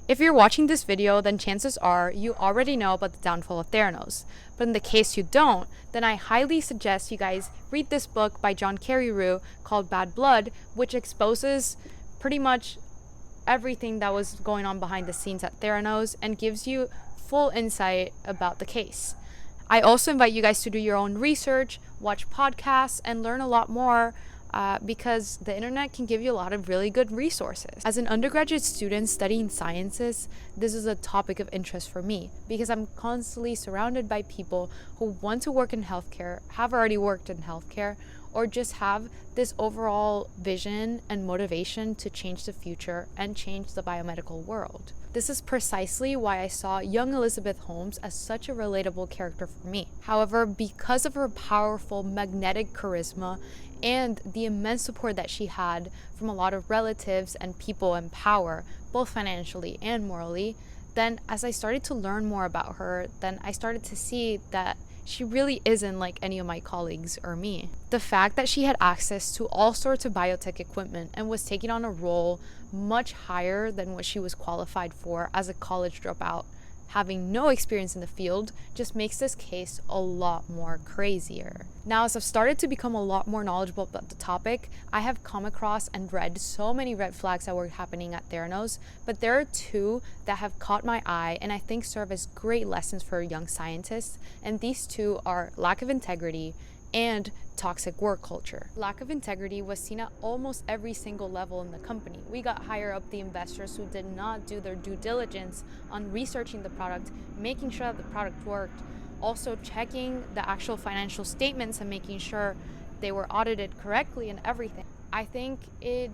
If you're watching this video, then chances are you already know about the downfall of Theranos. But in the case you don't, then I highly suggest you guys read this book by John Carreyrou called Bad Blood, which exposes pretty much everything that was going on behind the scenes at Theranos and gives you full insight about the case. I also invite you guys to do your own research, watch podcasts, and learn a lot more because the internet can give you a lot of really good resources. As an undergraduate student studying sciences, this is a topic of interest for me because I'm constantly surrounded by people who want to work in healthcare, have already worked in healthcare, or just have this overall vision and motivation to change the future and change the biomedical world. This is precisely why I saw young Elizabeth Holmes as such a relatable character for me. However, because of her powerful magnetic charisma and the immense support that she had from a lot of relatives and people in power, both financially and morally, then as I started to learn more about her, then I started to see that she really isn't like any of my colleagues or me. The fact that she had access to all sorts of biotech equipment and was taking on a role much higher than what she was qualified for as a college dropout, having no experience in the field, just makes this case a lot more crazier. Now, as I've started to become a lot more knowledgeable about the topic, I have come across and read so many red flags that were happening at Theranos, but there are two that have caught my eye and I think serve as great lessons for young scientists, and these two are lack of integrity and toxic work culture. Lack of integrity was seen at almost every single level in the company. We got higher up the investors who did not do their due diligence on researching the product, making sure that the product worked, also checking the actual financial statements and making sure they were audited correctly and everything. I think it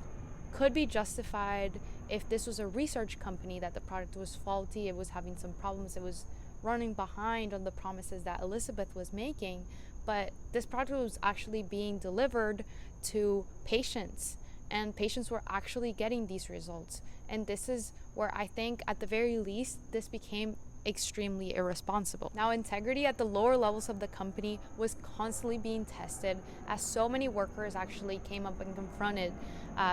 could be justified if this was a research company that the product was faulty, it was having some problems, it was running behind on the promises that Elizabeth was making. But this product was actually being delivered to patients, and patients were actually getting these results. And this is where I think, at the very least, this became extremely irresponsible. Now, integrity at the lower levels of the company was constantly being tested, as so many workers actually came up and confronted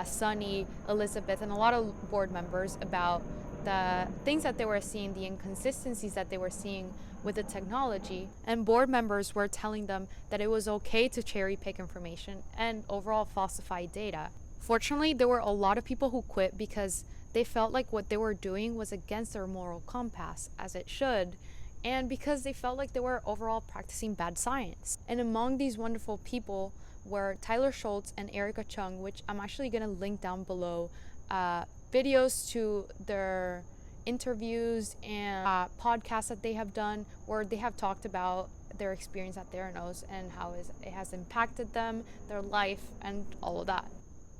Sunny, Elizabeth, and a lot of board members about the things that they were seeing, the inconsistencies that they were seeing with the technology, and board members were telling them that it was okay to cherry pick information and overall falsify data. Fortunately, there were a lot of people who quit because they felt like what they were doing was against their moral compass, as it should, and because they felt like they were overall practicing bad science. And among these wonderful people were Tyler Shultz and Erika Cheung, which I'm actually going to link down below, videos to their interviews and podcasts that they have done where they have talked about their experience at Theranos and how it has impacted them, their life, and all of that.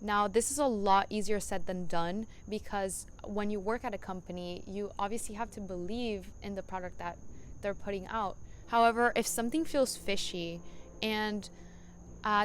Now, this is a lot easier said than done because when you work at a company, you obviously have to believe in the product that they're putting out. However, if something feels fishy and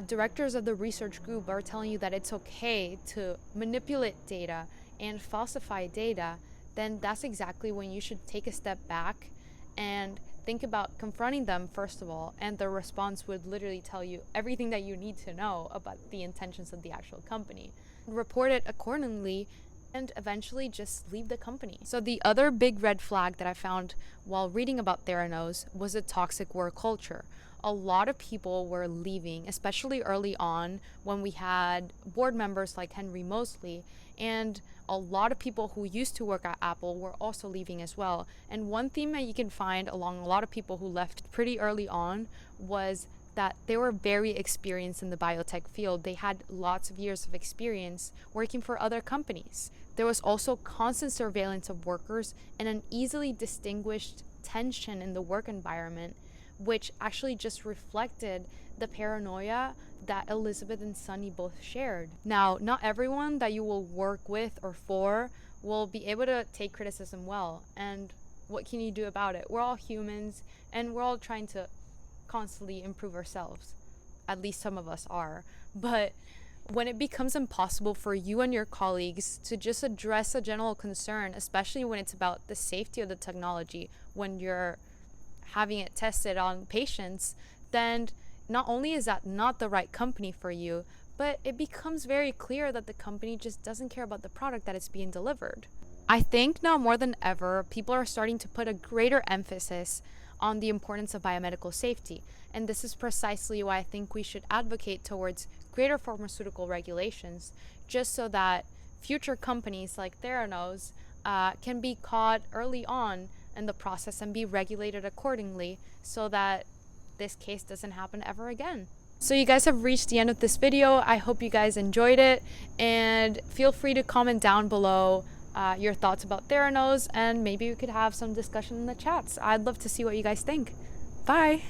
directors of the research group are telling you that it's okay to manipulate data and falsify data, then that's exactly when you should take a step back and think about confronting them first of all, and their response would literally tell you everything that you need to know about the intentions of the actual company. Report it accordingly and eventually just leave the company. So the other big red flag that I found while reading about Theranos was a toxic work culture. A lot of people were leaving, especially early on when we had board members like Henry Mosley, and a lot of people who used to work at Apple were also leaving as well. And one theme that you can find along a lot of people who left pretty early on was that they were very experienced in the biotech field. They had lots of years of experience working for other companies. There was also constant surveillance of workers and an easily distinguished tension in the work environment, which actually just reflected the paranoia that Elizabeth and Sunny both shared. Now, not everyone that you will work with or for will be able to take criticism well, and what can you do about it? We're all humans, and we're all trying to constantly improve ourselves. At least some of us are. But when it becomes impossible for you and your colleagues to just address a general concern, especially when it's about the safety of the technology, when you're having it tested on patients, then not only is that not the right company for you, but it becomes very clear that the company just doesn't care about the product that is being delivered. I think now more than ever, people are starting to put a greater emphasis on the importance of biomedical safety. And this is precisely why I think we should advocate towards greater pharmaceutical regulations, just so that future companies like Theranos can be caught early on in the process and be regulated accordingly, so that this case doesn't happen ever again. So you guys have reached the end of this video. I hope you guys enjoyed it, and feel free to comment down below your thoughts about Theranos, and maybe we could have some discussion in the chats. I'd love to see what you guys think. Bye!